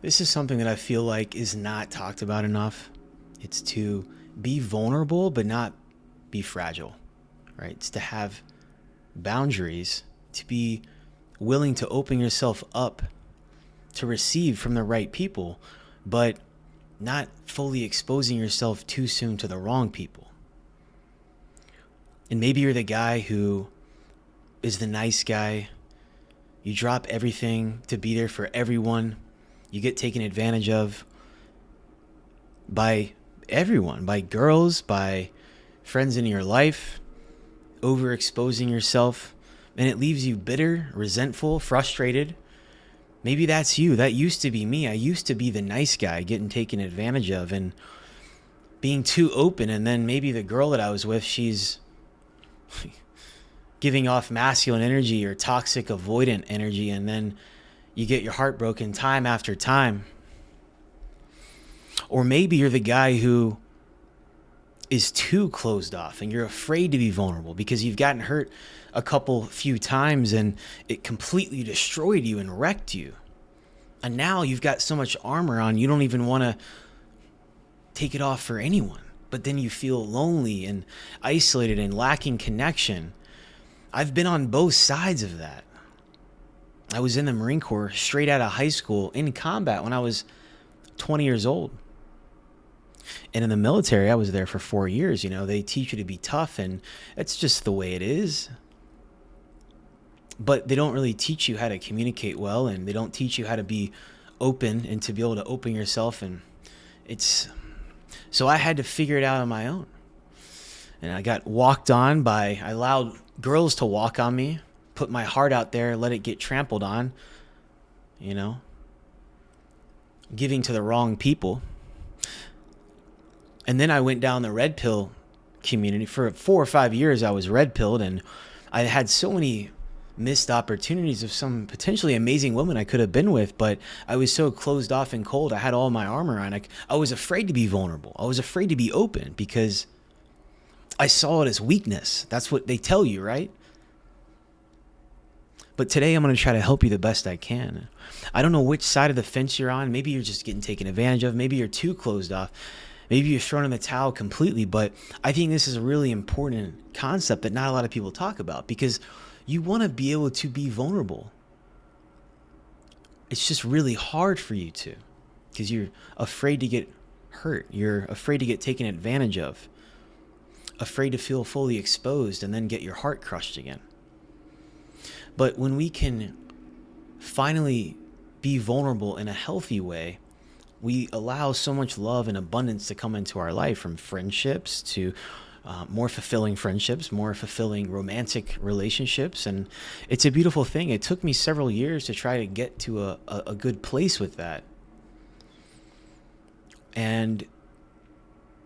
This is something that I feel like is not talked about enough. It's to be vulnerable, but not be fragile, right? It's to have boundaries, to be willing to open yourself up to receive from the right people, but not fully exposing yourself too soon to the wrong people. And maybe you're the guy who is the nice guy. You drop everything to be there for everyone. You get taken advantage of by everyone, by girls, by friends in your life, overexposing yourself, and it leaves you bitter, resentful, frustrated. Maybe that's you. That used to be me. I used to be the nice guy getting taken advantage of and being too open, and then maybe the girl that I was with, she's giving off masculine energy or toxic avoidant energy, and then you get your heart broken time after time. Or maybe you're the guy who is too closed off and you're afraid to be vulnerable because you've gotten hurt a few times and it completely destroyed you and wrecked you. And now you've got so much armor on, you don't even want to take it off for anyone. But then you feel lonely and isolated and lacking connection. I've been on both sides of that. I was in the Marine Corps straight out of high school in combat when I was 20 years old. And in the military, I was there for 4 years. You know, they teach you to be tough, and it's just the way it is. But they don't really teach you how to communicate well, and they don't teach you how to be open and to be able to open yourself. And so I had to figure it out on my own. And I got walked on I allowed girls to walk on me, put my heart out there, let it get trampled on, you know, giving to the wrong people. And then I went down the red pill community. For 4 or 5 years, I was red pilled, and I had so many missed opportunities of some potentially amazing women I could have been with, but I was so closed off and cold. I had all my armor on. I was afraid to be vulnerable. I was afraid to be open because I saw it as weakness. That's what they tell you, right? But today I'm going to try to help you the best I can. I don't know which side of the fence you're on. Maybe you're just getting taken advantage of. Maybe you're too closed off. Maybe you're thrown in the towel completely. But I think this is a really important concept that not a lot of people talk about, because you want to be able to be vulnerable. It's just really hard for you to, because you're afraid to get hurt. You're afraid to get taken advantage of. Afraid to feel fully exposed and then get your heart crushed again. But when we can finally be vulnerable in a healthy way, we allow so much love and abundance to come into our life, from friendships to more fulfilling friendships, more fulfilling romantic relationships. And it's a beautiful thing. It took me several years to try to get to a good place with that. And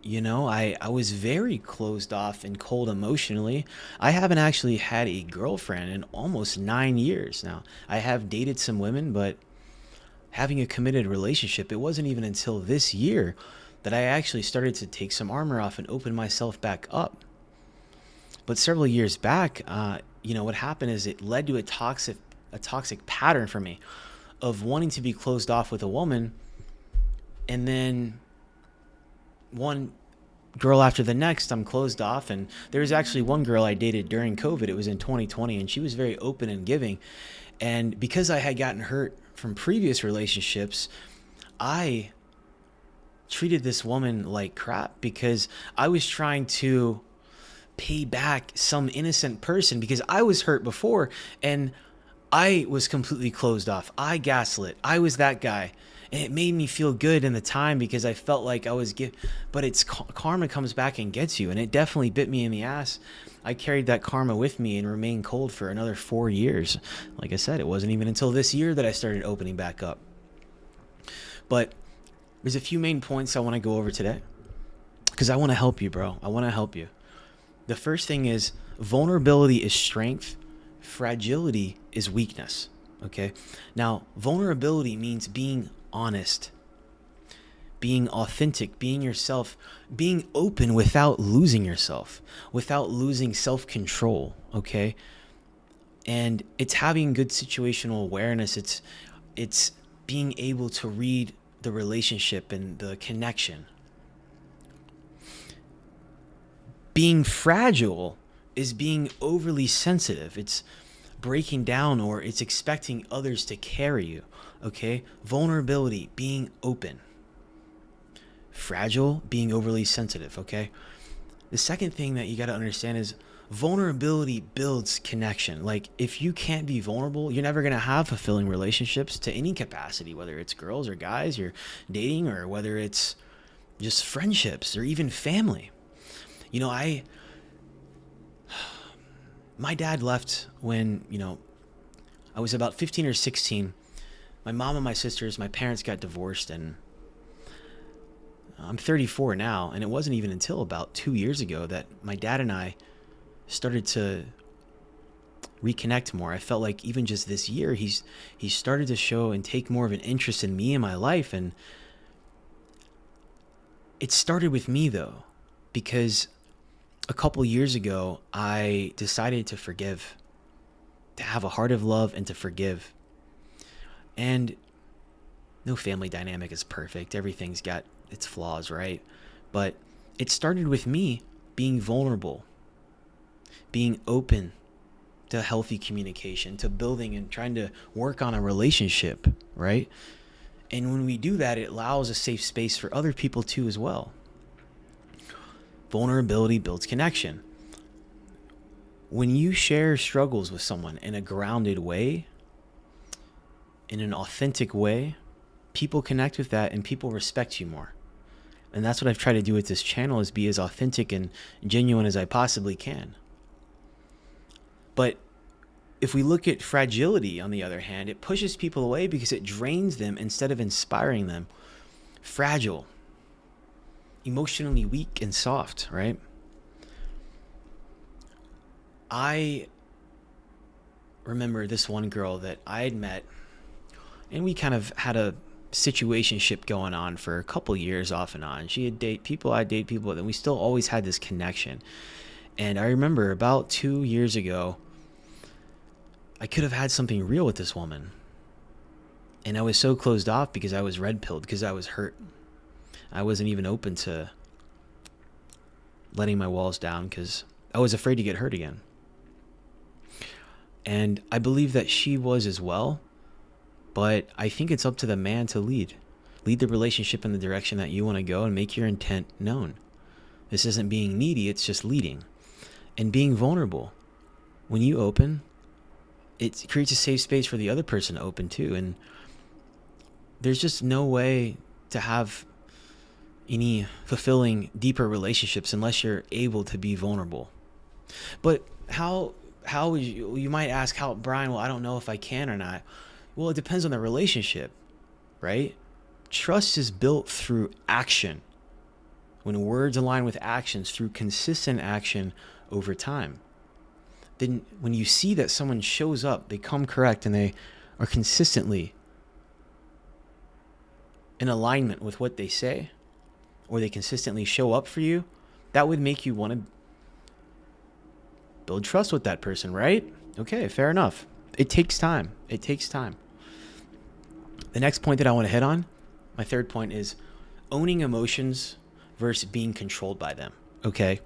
you know, I was very closed off and cold emotionally. I haven't actually had a girlfriend in almost 9 years now. I have dated some women, but having a committed relationship, it wasn't even until this year that I actually started to take some armor off and open myself back up. But several years back, what happened is it led to a toxic pattern for me of wanting to be closed off with a woman, and then one girl after the next, I'm closed off. And there was actually one girl I dated during COVID. It was in 2020, and she was very open and giving. And because I had gotten hurt from previous relationships, I treated this woman like crap because I was trying to pay back some innocent person because I was hurt before and I was completely closed off. I gaslit. I was that guy. And it made me feel good in the time because I felt like I was but it's karma comes back and gets you. And it definitely bit me in the ass. I carried that karma with me and remained cold for another 4 years. Like I said, it wasn't even until this year that I started opening back up. But there's a few main points I want to go over today because I want to help you, bro. I want to help you. The first thing is vulnerability is strength. Fragility is weakness. Okay. Now, vulnerability means being honest, being authentic, being yourself, being open without losing yourself, without losing self-control. Okay. And it's having good situational awareness. It's being able to read the relationship and the connection. Being fragile is being overly sensitive. It's breaking down, or it's expecting others to carry you. Okay? Vulnerability, being open. Fragile, being overly sensitive. Okay? The second thing that you got to understand is vulnerability builds connection. Like, if you can't be vulnerable, you're never going to have fulfilling relationships to any capacity, whether it's girls or guys you're dating, or whether it's just friendships or even family. You know, my dad left when, I was about 15 or 16. My mom and my sisters, my parents got divorced, and I'm 34 now, and it wasn't even until about 2 years ago that my dad and I started to reconnect more. I felt like even just this year, he started to show and take more of an interest in me and my life. And it started with me, though, because a couple years ago, I decided to forgive, to have a heart of love and to forgive. And no family dynamic is perfect. Everything's got its flaws, right? But it started with me being vulnerable, being open to healthy communication, to building and trying to work on a relationship, right? And when we do that, it allows a safe space for other people too as well. Vulnerability builds connection. When you share struggles with someone in a grounded way, in an authentic way, people connect with that and people respect you more. And that's what I've tried to do with this channel, is be as authentic and genuine as I possibly can. But if we look at fragility, on the other hand, it pushes people away because it drains them instead of inspiring them. Fragile, emotionally weak and soft, right? I remember this one girl that I had met, and we kind of had a situationship going on for a couple years off and on. She had date people, I'd date people, and we still always had this connection. And I remember about 2 years ago, I could have had something real with this woman. And I was so closed off because I was red-pilled, because I was hurt. I wasn't even open to letting my walls down because I was afraid to get hurt again. And I believe that she was as well. But I think it's up to the man to lead the relationship in the direction that you want to go and make your intent known. This isn't being needy, it's just leading and being vulnerable. When you open, it creates a safe space for the other person to open too. And there's just no way to have any fulfilling, deeper relationships unless you're able to be vulnerable. But how would you might ask, how, Brian, well, I don't know if I can or not. Well, it depends on the relationship, right? Trust is built through action. When words align with actions, through consistent action over time. Then when you see that someone shows up, they come correct, and they are consistently in alignment with what they say, or they consistently show up for you, that would make you want to build trust with that person, right? Okay, fair enough. It takes time. It takes time. The next point that I want to hit on, my third point, is owning emotions versus being controlled by them. Okay?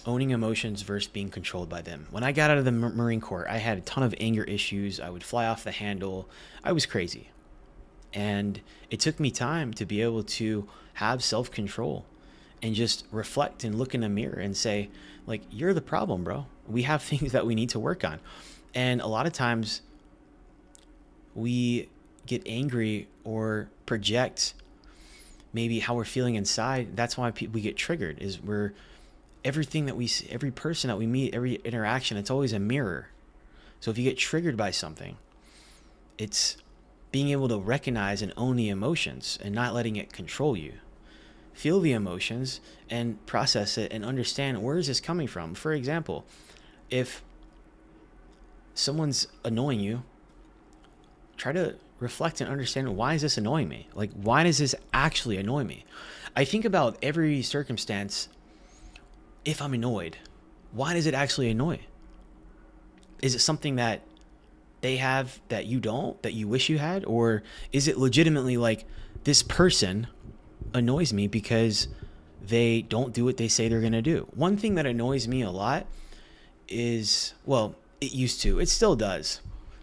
Owning emotions versus being controlled by them. When I got out of the Marine Corps, I had a ton of anger issues. I would fly off the handle. I was crazy. And it took me time to be able to have self-control and just reflect and look in the mirror and say, like, you're the problem, bro. We have things that we need to work on. And a lot of times we get angry or project maybe how we're feeling inside. That's why we get triggered, is everything that we see, every person that we meet, every interaction, it's always a mirror. So if you get triggered by something, it's being able to recognize and own the emotions and not letting it control you. Feel the emotions and process it and understand, where is this coming from? For example, if someone's annoying you, try to reflect and understand, why is this annoying me? Like, why does this actually annoy me? I think about every circumstance. If I'm annoyed, why does it actually annoy? Is it something that they have that you don't, that you wish you had? Or is it legitimately like, this person annoys me because they don't do what they say they're going to do? One thing that annoys me a lot is, well, it used to, it still does,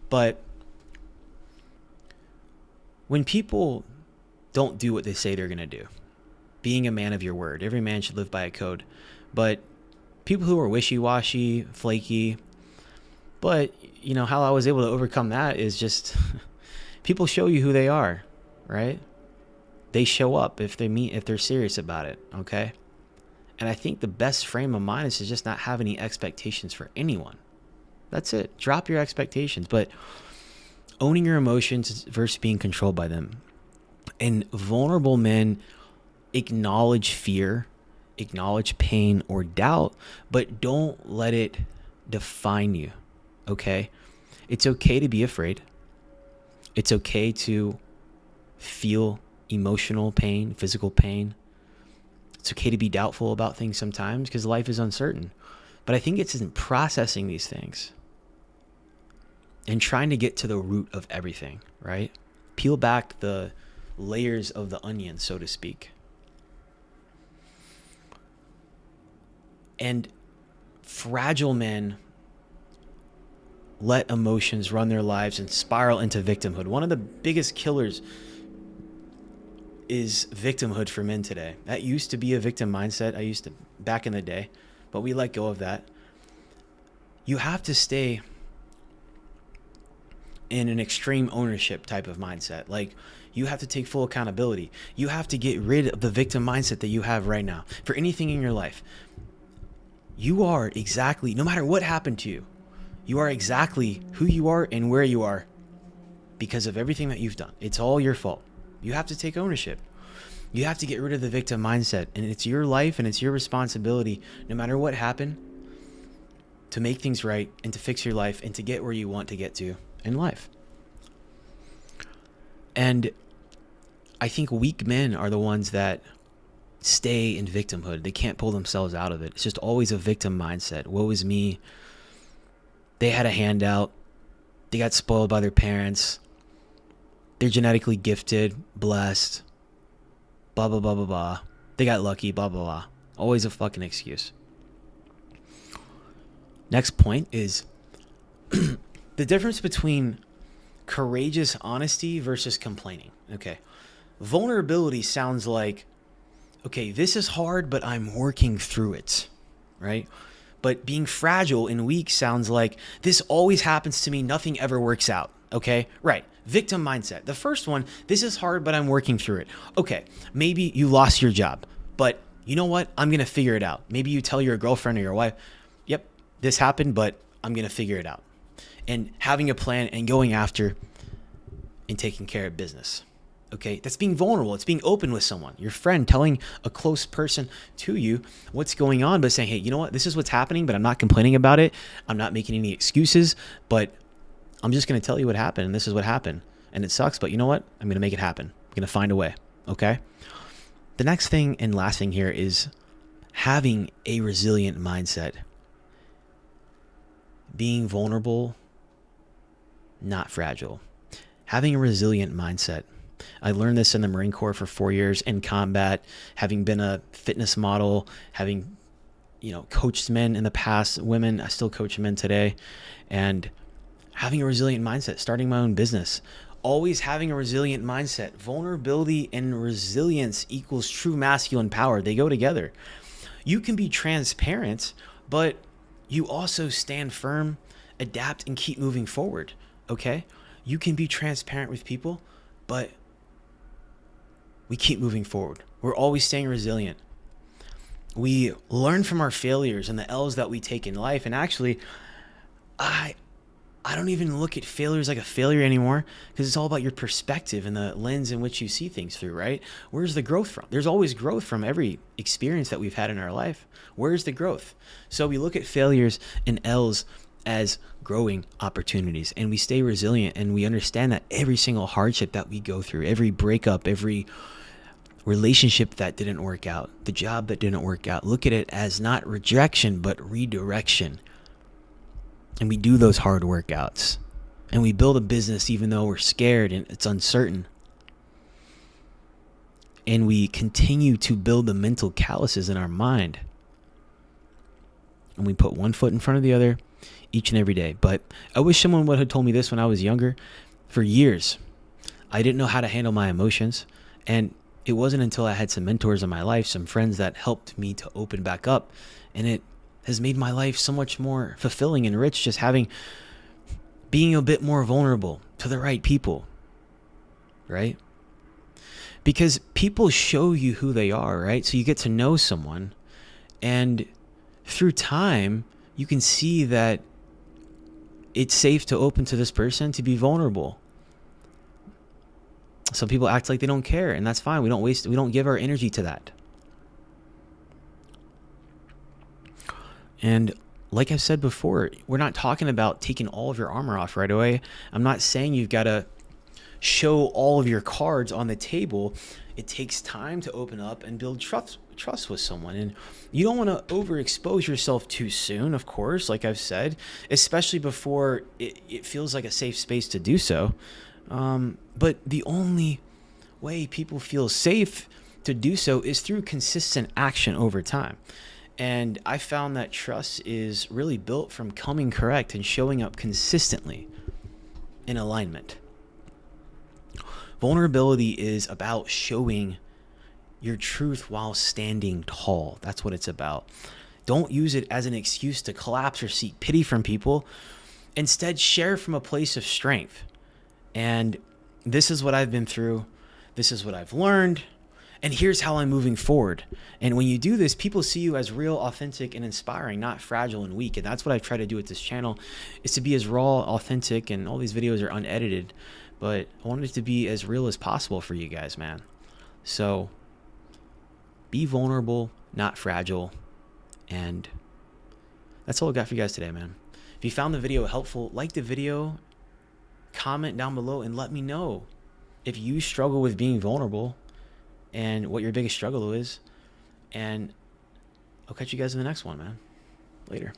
but when people don't do what they say they're going to do, being a man of your word, every man should live by a code. But people who are wishy-washy, flaky, but how I was able to overcome that is just people show you who they are, right? They show up if they're serious about it, okay? And I think the best frame of mind is to just not have any expectations for anyone. That's it. Drop your expectations, but owning your emotions versus being controlled by them. And vulnerable men acknowledge fear, acknowledge pain or doubt, but don't let it define you, okay? It's okay to be afraid. It's okay to feel emotional pain, physical pain. It's okay to be doubtful about things sometimes because life is uncertain. But I think it's in processing these things and trying to get to the root of everything, right? Peel back the layers of the onion, so to speak. And fragile men let emotions run their lives and spiral into victimhood. One of the biggest killers is victimhood for men today. That used to be a victim mindset. Back in the day, but we let go of that. You have to stay in an extreme ownership type of mindset. Like, you have to take full accountability. You have to get rid of the victim mindset that you have right now for anything in your life. You are exactly, no matter what happened to you, you are exactly who you are and where you are because of everything that you've done. It's all your fault. You have to take ownership. You have to get rid of the victim mindset, and it's your life and it's your responsibility, no matter what happened, to make things right and to fix your life and to get where you want to get to in life. And I think weak men are the ones that stay in victimhood. They can't pull themselves out of it. It's just always a victim mindset. Woe is me. They had a handout. They got spoiled by their parents. They're genetically gifted, blessed, blah, blah, blah, blah, blah. They got lucky, blah, blah, blah. Always a fucking excuse. Next point is the difference between courageous honesty versus complaining. Okay. Vulnerability sounds like, okay, this is hard, but I'm working through it, right? But being fragile and weak sounds like, this always happens to me, nothing ever works out, okay? Right, victim mindset. The first one, this is hard, but I'm working through it. Okay, maybe you lost your job, but you know what? I'm gonna figure it out. Maybe you tell your girlfriend or your wife, yep, this happened, but I'm gonna figure it out. And having a plan and going after and taking care of business. Okay, that's being vulnerable. It's being open with someone, your friend, telling a close person to you what's going on, but saying, hey, you know what? This is what's happening, but I'm not complaining about it. I'm not making any excuses, but I'm just going to tell you what happened. And this is what happened. And it sucks, but you know what? I'm going to make it happen. I'm going to find a way. Okay. The next thing and last thing here is having a resilient mindset. Being vulnerable, not fragile. Having a resilient mindset. I learned this in the Marine Corps for 4 years in combat, having been a fitness model, having, coached men in the past, women, I still coach men today, and having a resilient mindset, starting my own business, always having a resilient mindset. Vulnerability and resilience equals true masculine power. They go together. You can be transparent, but you also stand firm, adapt, and keep moving forward, okay? You can be transparent with people, but we keep moving forward. We're always staying resilient. We learn from our failures and the L's that we take in life. And actually, I don't even look at failures like a failure anymore, because it's all about your perspective and the lens in which you see things through, right? Where's the growth from? There's always growth from every experience that we've had in our life. Where's the growth? So we look at failures and L's as growing opportunities, and we stay resilient, and we understand that every single hardship that we go through, every breakup, every relationship that didn't work out, the job that didn't work out, look at it as not rejection, but redirection. And we do those hard workouts, And we build a business even though we're scared and it's uncertain. And we continue to build the mental calluses in our mind. And we put one foot in front of the other each and every day. But I wish someone would have told me this when I was younger. For years, I didn't know how to handle my emotions. And it wasn't until I had some mentors in my life, some friends that helped me to open back up. And it has made my life so much more fulfilling and rich, just being a bit more vulnerable to the right people, right? Because people show you who they are, right? So you get to know someone, and through time, you can see that it's safe to open to this person, to be vulnerable. Some people act like they don't care, and that's fine. We don't give our energy to that. And like I've said before, we're not talking about taking all of your armor off right away. I'm not saying you've got to show all of your cards on the table. It takes time to open up and build trust with someone. And you don't want to overexpose yourself too soon, of course, like I've said, especially before it feels like a safe space to do so. But the only way people feel safe to do so is through consistent action over time. And I found that trust is really built from coming correct and showing up consistently in alignment. Vulnerability is about showing your truth while standing tall. That's what it's about. Don't use it as an excuse to collapse or seek pity from people. Instead, share from a place of strength. And this is what I've been through. This is what I've learned. And here's how I'm moving forward. And when you do this, people see you as real, authentic, and inspiring, not fragile and weak. And that's what I try to do with this channel, is to be as raw, authentic, and all these videos are unedited. But I wanted it to be as real as possible for you guys, man. So be vulnerable, not fragile. And that's all I got for you guys today, man. If you found the video helpful, like the video, comment down below, and let me know if you struggle with being vulnerable and what your biggest struggle is. And I'll catch you guys in the next one, man. Later.